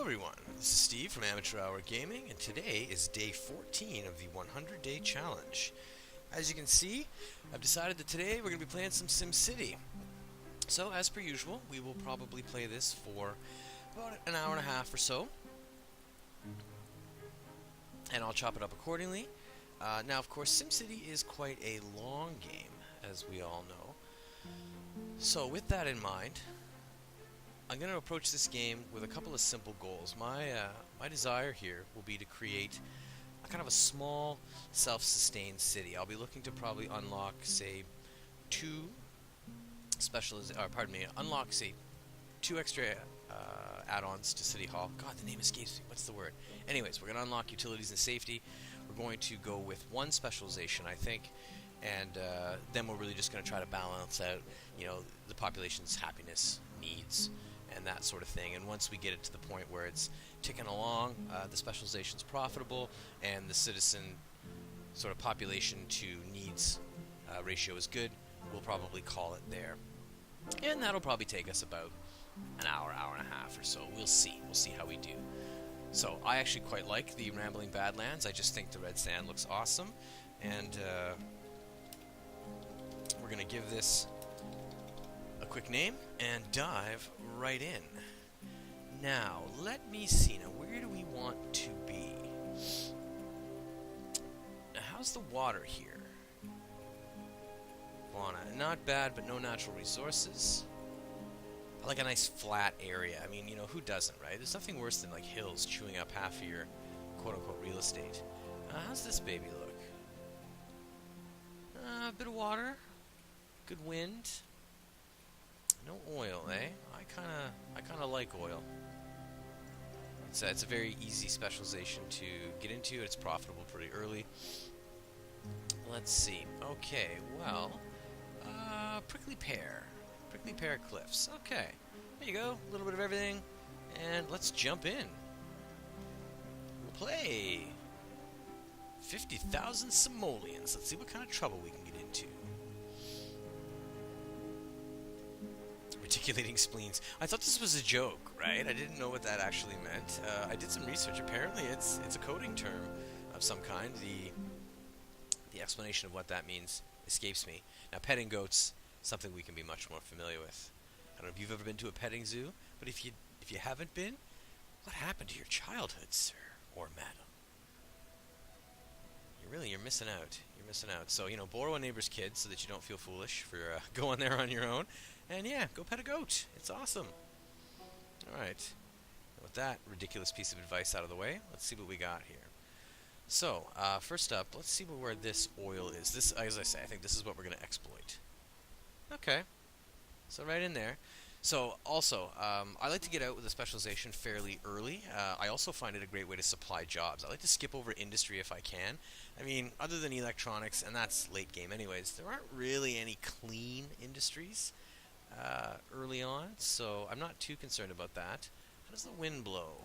everyone, this is Steve from Amateur Hour Gaming, and today is day 14 of the 100-day challenge. As you can see, I've decided that today we're going to be playing some Simcity. So, as per usual, we will probably play this for about an hour and a half or so, and I'll chop it up accordingly. Now, of course, Simcity is quite a long game, as we all know. So, with that in mind, I'm going to approach this game with a couple of simple goals. My desire here will be to create a kind of a small, self-sustained city. I'll be looking to probably unlock, say, two extra add-ons to City Hall. God, the name escapes me. What's the word? Anyways, we're going to unlock utilities and safety. We're going to go with one specialization, I think, and then we're really just going to try to balance out, the population's happiness, needs, and that sort of thing. And once we get it to the point where it's ticking along, the specialization's profitable, and the citizen sort of population to needs ratio is good, we'll probably call it there. And that'll probably take us about an hour, hour and a half or so. We'll see. We'll see how we do. So I actually quite like the Rambling Badlands. I just think the red sand looks awesome. And we're going to give this a quick name and dive right in. Now, let me see. Now, where do we want to be? Now, how's the water here? Fauna. Not bad, but no natural resources. I like a nice flat area. I mean, who doesn't, right? There's nothing worse than like hills chewing up half of your quote-unquote real estate. How's this baby look? A bit of water. Good wind. No oil, eh? I kind of like oil. It's a very easy specialization to get into. It's profitable pretty early. Let's see. Okay, well, prickly pear cliffs. Okay, there you go. A little bit of everything, and let's jump in. We'll play 50,000 simoleons. Let's see what kind of trouble we can get into. Reticulating spleens. I thought this was a joke, right? I didn't know what that actually meant. I did some research. Apparently, it's a coding term of some kind. The explanation of what that means escapes me. Now, petting goats, something we can be much more familiar with. I don't know if you've ever been to a petting zoo, but if you haven't been, what happened to your childhood, sir or madam? You're missing out. You're missing out. So, borrow a neighbor's kid so that you don't feel foolish for going there on your own. And yeah, go pet a goat. It's awesome. Alright. With that ridiculous piece of advice out of the way, let's see what we got here. So, first up, let's see where this oil is. This, as I say, I think this is what we're going to exploit. Okay. So right in there. So, also, I like to get out with a specialization fairly early. I also find it a great way to supply jobs. I like to skip over industry if I can. I mean, other than electronics, and that's late game anyways, there aren't really any clean industries early on, so I'm not too concerned about that. How does the wind blow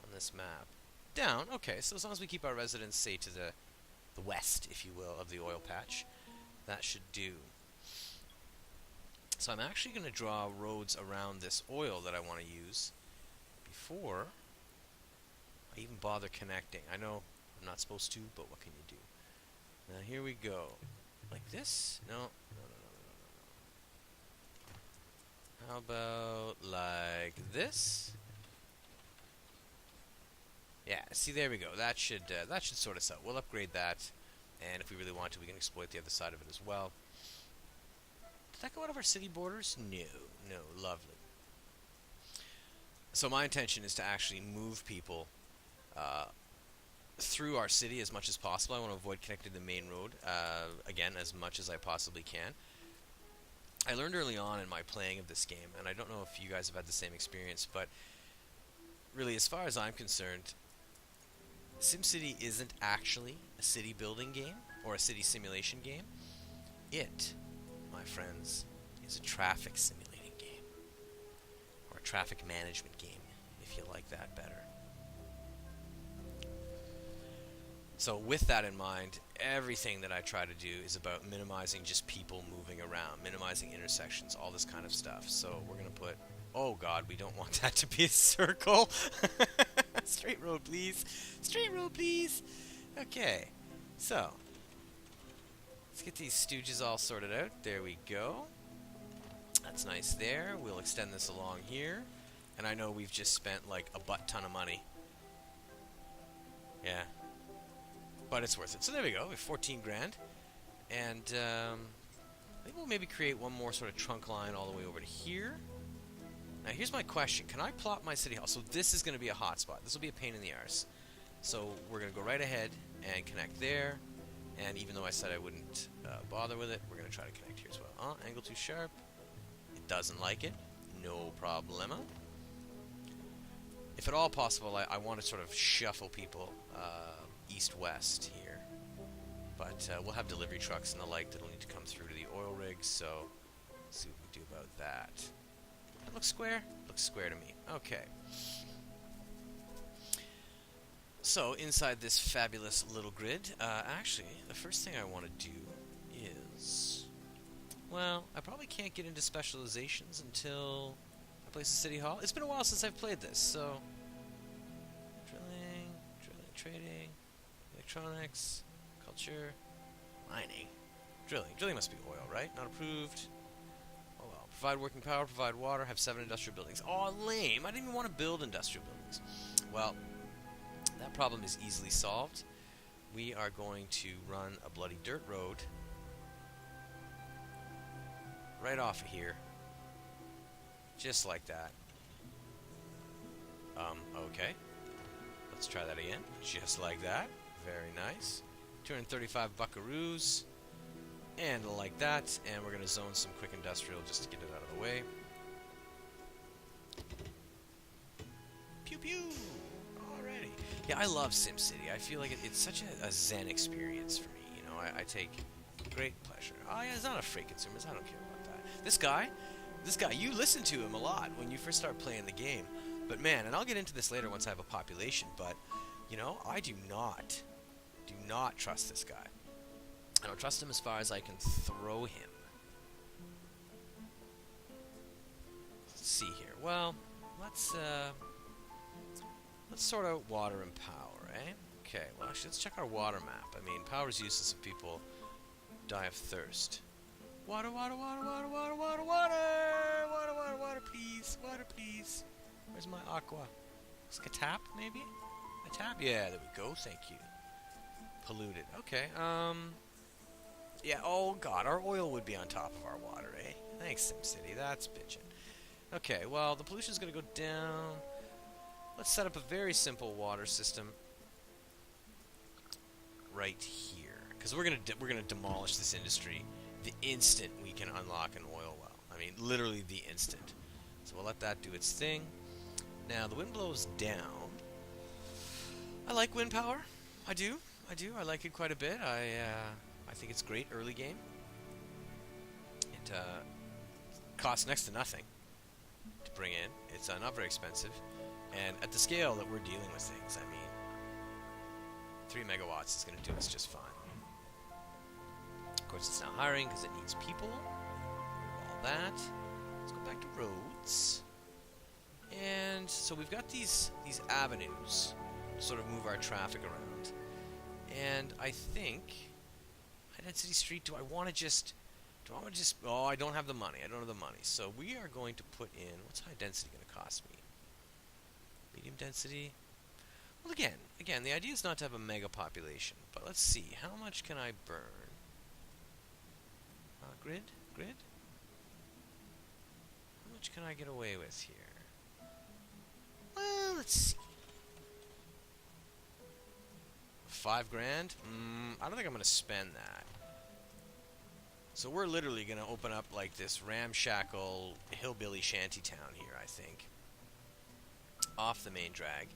on this map? Down. Okay, so as long as we keep our residence, say, to the west, if you will, of the oil patch, that should do. So I'm actually going to draw roads around this oil that I want to use before I even bother connecting. I know I'm not supposed to, but what can you do? Now here we go. Like this? No. How about like this? Yeah, see, there we go. That should sort us out. We'll upgrade that, and if we really want to, we can exploit the other side of it as well. Did that go out of our city borders? No, lovely. So my intention is to actually move people through our city as much as possible. I want to avoid connecting the main road, again, as much as I possibly can. I learned early on in my playing of this game, and I don't know if you guys have had the same experience, but really, as far as I'm concerned, SimCity isn't actually a city building game or a city simulation game. It, my friends, is a traffic simulating game, or a traffic management game, if you like that better. So with that in mind, everything that I try to do is about minimizing just people moving around, minimizing intersections, all this kind of stuff. So we're going to put Oh god, we don't want that to be a circle. Straight road, please. Straight road, please. Okay, so let's get these stooges all sorted out. There we go. That's nice there. We'll extend this along here. And I know we've just spent like a butt ton of money. Yeah. But it's worth it. So there we go. We have 14 grand. And I think we'll maybe create one more sort of trunk line all the way over to here. Now here's my question. Can I plot my city hall? So this is going to be a hotspot. This will be a pain in the arse. So we're going to go right ahead and connect there. And even though I said I wouldn't bother with it, we're going to try to connect here as well. Angle too sharp. It doesn't like it. No problema. If at all possible, I want to sort of shuffle people east-west here. But we'll have delivery trucks and the like that'll need to come through to the oil rigs, so let's see what we do about that. That looks square? Looks square to me. Okay. So, inside this fabulous little grid, actually, the first thing I want to do is... Well, I probably can't get into specializations until I place a city hall. It's been a while since I've played this, so... Drilling, trading, electronics, culture, mining. Drilling must be oil, right? Not approved. Oh well. Provide working power, provide water, have 7 industrial buildings. Aw, lame! I didn't even want to build industrial buildings. Well, that problem is easily solved. We are going to run a bloody dirt road right off of here. Just like that. Okay. Let's try that again. Just like that. Very nice. 235 buckaroos. And like that. And we're going to zone some quick industrial just to get it out of the way. Pew pew! Alrighty. Yeah, I love Simcity. I feel like it's such a zen experience for me. You know, I take great pleasure. Oh yeah, it's not a freight consumers. I don't care about that. This guy, you listen to him a lot when you first start playing the game. But man, and I'll get into this later once I have a population, but, you know, I do not trust this guy. I don't trust him as far as I can throw him. Let's see here. Well, let's sort out water and power, eh? Okay, well, actually, let's check our water map. I mean, power is useless if people die of thirst. Water, water, water, water, water, water, water! Water, water, water, please. Water, please. Where's my aqua? Is it a tap, maybe? A tap? Yeah, there we go. Thank you. Polluted. Okay, yeah, oh god, our oil would be on top of our water, eh? Thanks, SimCity. That's bitchin'. Okay, well, the pollution's gonna go down. Let's set up a very simple water system right here, because we're gonna demolish this industry the instant we can unlock an oil well. I mean, literally the instant. So we'll let that do its thing. Now the wind blows down. I like wind power. I do. I like it quite a bit. I think it's great early game. It costs next to nothing to bring in. It's not very expensive. And at the scale that we're dealing with things, I mean, 3 megawatts is going to do us just fine. Of course, it's not hiring because it needs people. All that. Let's go back to roads. And so we've got these avenues to sort of move our traffic around. And I think high density street, do I want to just oh, I don't have the money. So we are going to put in, what's high density going to cost me? Medium density. Well, again, the idea is not to have a mega population, but let's see, how much can I burn? Grid? How much can I get away with here? Well, let's see. 5 grand? I don't think I'm going to spend that. So we're literally going to open up like this ramshackle hillbilly shanty town here, I think. Off the main drag.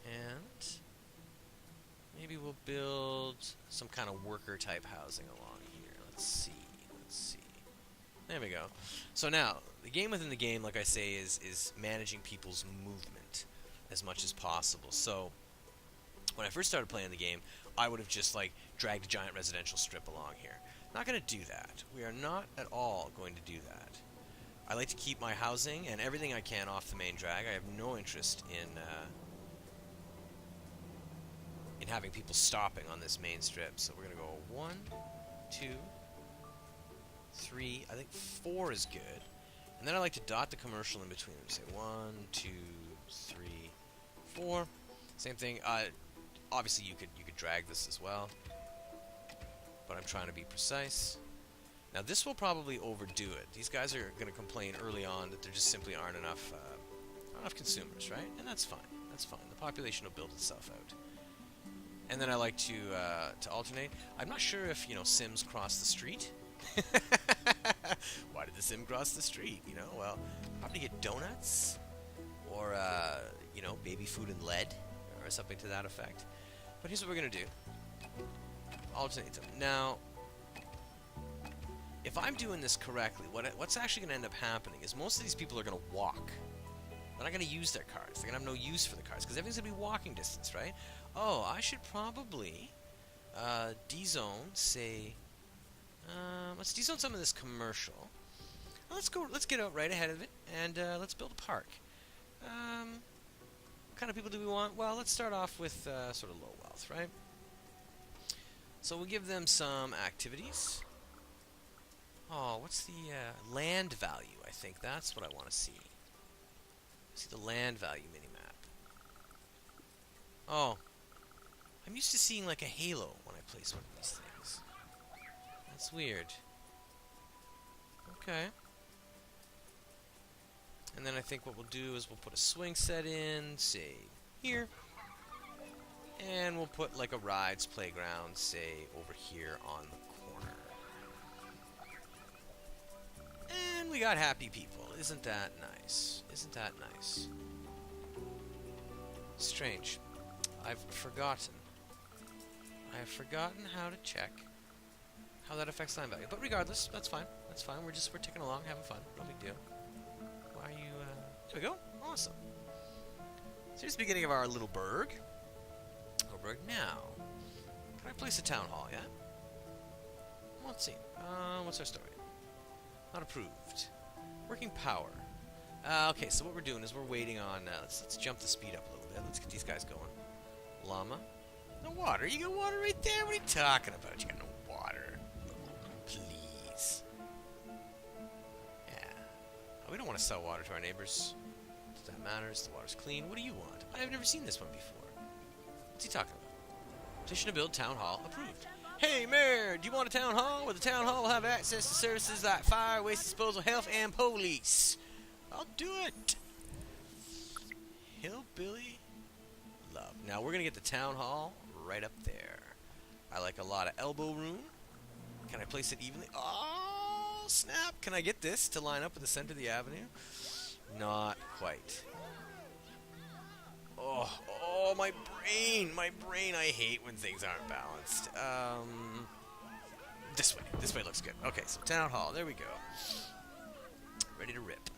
And maybe we'll build some kind of worker type housing along here. Let's see. There we go. So now, the game within the game, like I say, is managing people's movement as much as possible. So when I first started playing the game, I would have just like dragged a giant residential strip along here. Not going to do that. We are not at all going to do that. I like to keep my housing and everything I can off the main drag. I have no interest in having people stopping on this main strip. So we're gonna go 1, 2, 3. I think 4 is good. And then I like to dot the commercial in between them. Say 1, 2, 3, 4. Same thing. Obviously, you could drag this as well, but I'm trying to be precise. Now this will probably overdo it. These guys are going to complain early on that there just simply aren't enough consumers, right? And that's fine. That's fine. The population will build itself out. And then I like to alternate. I'm not sure if Sims cross the street. Why did the sim cross the street? Well, probably get donuts or baby food and lead or something to that effect. But here's what we're gonna do: alternate them. Now, if I'm doing this correctly, what's actually gonna end up happening is most of these people are gonna walk. They're not gonna use their cars. They're gonna have no use for the cars because everything's gonna be walking distance, right? Oh, I should probably D-zone, say. Let's D-zone some of this commercial. Let's get out right ahead of it, and let's build a park. What kind of people do we want? Well, let's start off with sort of low wealth, right? So we'll give them some activities. Oh, what's the land value? I think that's what I want to see. See the land value minimap. Oh, I'm used to seeing like a halo when I place one of these things. That's weird. Okay. And then I think what we'll do is we'll put a swing set in, say, here. And we'll put like a rides playground, say, over here on the corner. And we got happy people. Isn't that nice? Isn't that nice? Strange. I've forgotten. I have forgotten how to check how that affects land value. But regardless, that's fine. That's fine. We're ticking along, having fun. No big deal. Why are you, there we go. Awesome. So here's the beginning of our little burg. Little burg. Now, can I place a town hall yet? Well, let's see. What's our story? Not approved. Working power. Okay, so what we're doing is we're waiting on, let's jump the speed up a little bit. Let's get these guys going. Llama. No water. You got water right there? What are you talking about? You got no water. Please. Yeah. Oh, we don't want to sell water to our neighbors. Does that matter? The water's clean. What do you want? I've never seen this one before. What's he talking about? Petition to build town hall approved. Hey, Mayor, do you want a town hall? Where the town hall will have access to services like fire, waste disposal, health, and police. I'll do it. Hillbilly love. Now, we're going to get the town hall right up there. I like a lot of elbow room. Can I place it evenly? Oh, snap. Can I get this to line up with the center of the avenue? Not quite. Oh, my brain. My brain. I hate when things aren't balanced. This way. This way looks good. Okay, so town hall. There we go. Ready to rip.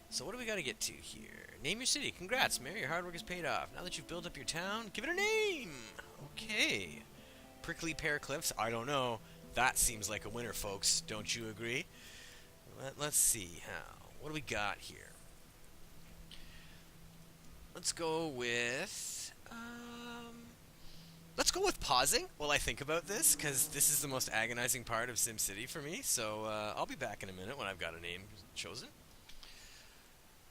So what do we got to get to here? Name your city. Congrats, Mayor. Your hard work has paid off. Now that you've built up your town, give it a name. Okay. Prickly Pear Cliffs. I don't know. That seems like a winner, folks. Don't you agree? Let's see. What do we got here? Let's go with... let's go with pausing while I think about this, because this is the most agonizing part of SimCity for me. So I'll be back in a minute when I've got a name chosen.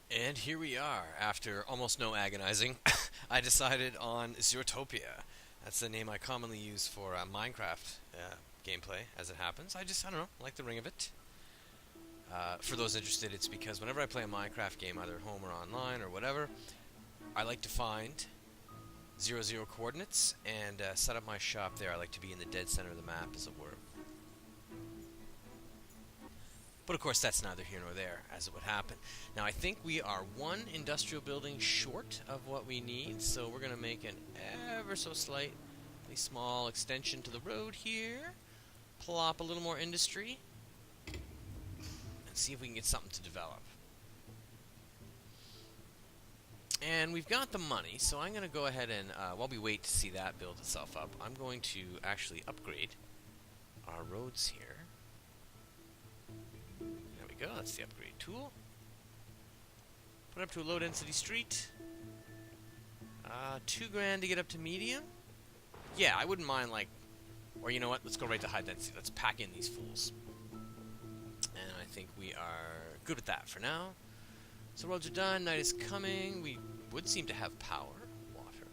And here we are. After almost no agonizing, I decided on Zootopia. That's the name I commonly use for Minecraft gameplay, as it happens. I don't know, like the ring of it. For those interested, it's because whenever I play a Minecraft game, either at home or online or whatever, I like to find 0, 0 coordinates and set up my shop there. I like to be in the dead center of the map, as it were. But of course, that's neither here nor there, as it would happen. Now, I think we are one industrial building short of what we need, so we're going to make an ever so slightly small extension to the road here. Plop a little more industry. And see if we can get something to develop. And we've got the money, so I'm going to go ahead and, while we wait to see that build itself up, I'm going to actually upgrade our roads here. we go. That's the upgrade tool. Put it up to a low density street. $2,000 to get up to medium. Yeah, I wouldn't mind, like, or you know what? Let's go right to high density. Let's pack in these fools. And I think we are good with that for now. So roads are done. Night is coming. We would seem to have power. Water.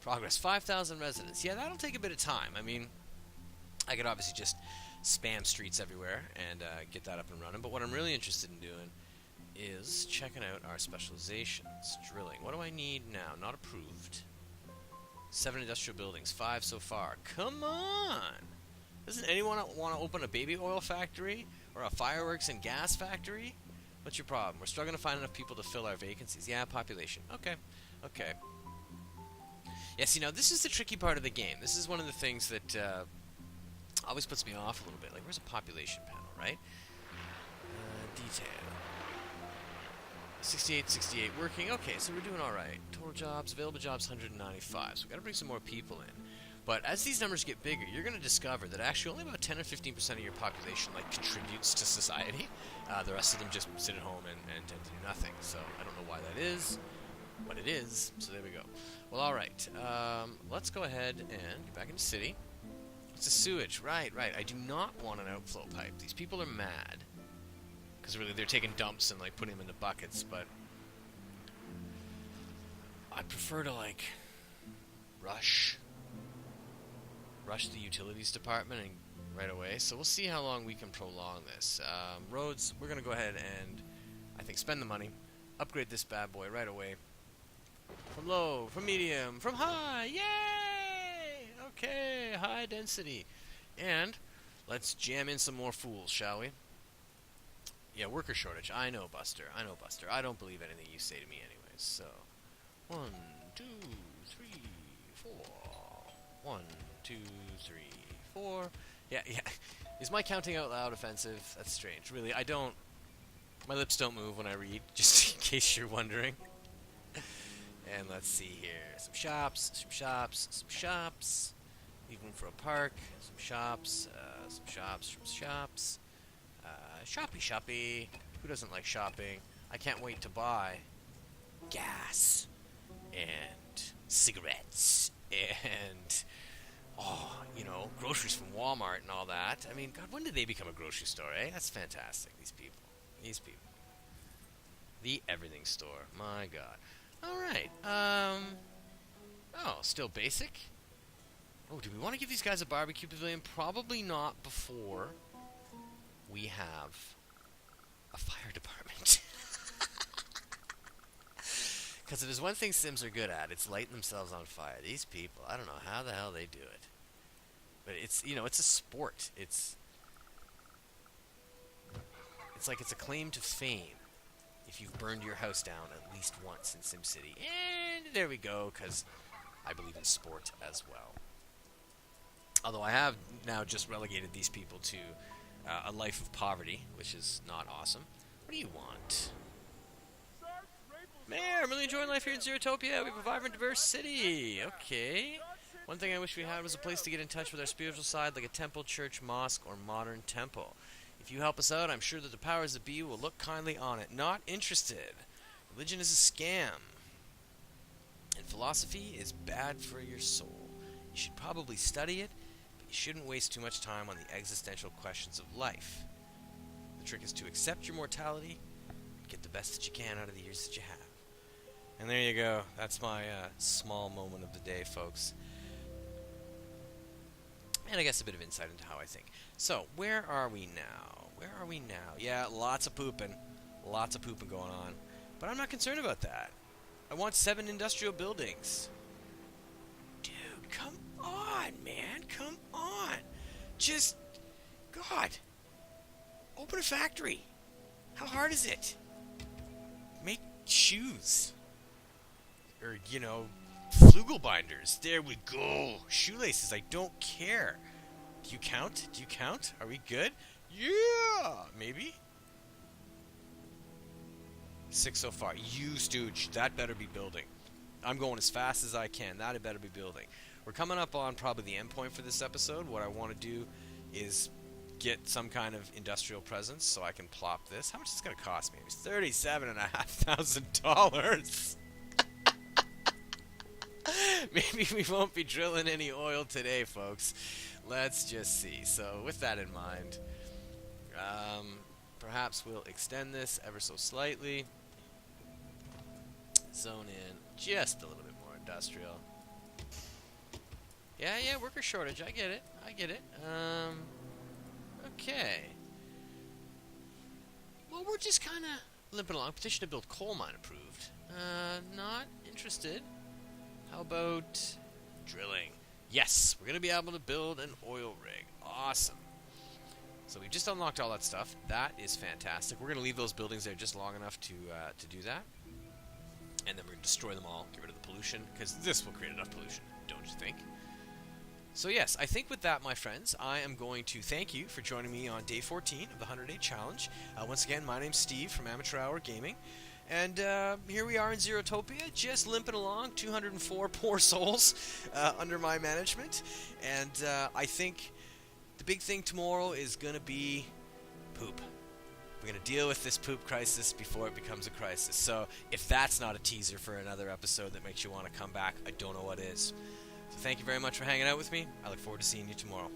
Progress. 5,000 residents. Yeah, that'll take a bit of time. I mean, I could obviously just spam streets everywhere and get that up and running. But what I'm really interested in doing is checking out our specializations. Drilling. What do I need now? Not approved. 7 industrial buildings. 5 so far. Come on! Doesn't anyone want to open a baby oil factory? Or a fireworks and gas factory? What's your problem? We're struggling to find enough people to fill our vacancies. Yeah, population. Okay. Okay. Yeah, see, now this is the tricky part of the game. This is one of the things that always puts me off a little bit. Like, where's a population panel, right? Detail. 68 working. Okay, so we're doing all right. Total jobs, available jobs, 195. So we've got to bring some more people in. But as these numbers get bigger, you're going to discover that actually only about 10 or 15% of your population like contributes to society. The rest of them just sit at home and tend to do nothing. So I don't know why that is, but it is. So there we go. Well, all right. Let's go ahead and get back into city. It's the sewage. Right. I do not want an outflow pipe. These people are mad. Because really they're taking dumps and like putting them into buckets, but I prefer to like rush the utilities department and right away. So we'll see how long we can prolong this. Roads, we're going to go ahead and I think spend the money, upgrade this bad boy right away. From low, from medium, from high. Yay! Okay, high density. And let's jam in some more fools, shall we? Yeah, worker shortage. I know, Buster. I don't believe anything you say to me anyways. So, 1, 2, 3, 4. 1, 2, 3, 4. Yeah. Is my counting out loud offensive? That's strange. Really, I don't... My lips don't move when I read, just in case you're wondering. And let's see here. Some shops. Leave room for a park. Some shops. Shoppy. Who doesn't like shopping? I can't wait to buy gas and cigarettes and groceries from Walmart and all that. I mean, God, when did they become a grocery store, eh? That's fantastic, these people. The everything store. My God. Alright, still basic? Oh, do we want to give these guys a barbecue pavilion? Probably not before we have a fire department. Because if there's one thing Sims are good at, it's lighting themselves on fire. These people, I don't know how the hell they do it. But it's, it's a sport. It's like it's a claim to fame if you've burned your house down at least once in SimCity. And there we go, because I believe in sport as well. Although I have now just relegated these people to a life of poverty, which is not awesome. What do you want? Mayor, I'm really enjoying life here in Zerotopia. We have a vibrant, diverse city. Okay. One thing I wish we had was a place to get in touch with our spiritual side, like a temple, church, mosque, or modern temple. If you help us out, I'm sure that the powers that be will look kindly on it. Not interested. Religion is a scam. And philosophy is bad for your soul. You should probably study it, but you shouldn't waste too much time on the existential questions of life. The trick is to accept your mortality and get the best that you can out of the years that you have. And there you go. That's my small moment of the day, folks. And I guess a bit of insight into how I think. So, where are we now? Yeah, lots of pooping. Going on. But I'm not concerned about that. I want 7 industrial buildings. Dude, come on, man. Come on. Just, God. Open a factory. How hard is it? Make shoes. Or, flugel binders. There we go. Shoelaces. I don't care. Do you count? Are we good? Yeah! Maybe? 6 so far. You stooge. That better be building. I'm going as fast as I can. That better be building. We're coming up on probably the end point for this episode. What I want to do is get some kind of industrial presence so I can plop this. How much is this going to cost me? It's $37,500. Maybe we won't be drilling any oil today, folks. Let's just see. So with that in mind, perhaps we'll extend this ever so slightly. Zone in just a little bit more industrial. Yeah, worker shortage. I get it. Okay. Well, we're just kind of limping along. Petition to build coal mine approved. Not interested. How about drilling? Yes, we're going to be able to build an oil rig. Awesome. So we just unlocked all that stuff. That is fantastic. We're going to leave those buildings there just long enough to do that. And then we're going to destroy them all, get rid of the pollution, because this will create enough pollution, don't you think? So yes, I think with that, my friends, I am going to thank you for joining me on day 14 of the 100-Day Challenge. Once again, my name's Steve from Amateur Hour Gaming. And here we are in Zerotopia, just limping along, 204 poor souls under my management. And I think the big thing tomorrow is going to be poop. We're going to deal with this poop crisis before it becomes a crisis. So if that's not a teaser for another episode that makes you want to come back, I don't know what is. So thank you very much for hanging out with me. I look forward to seeing you tomorrow.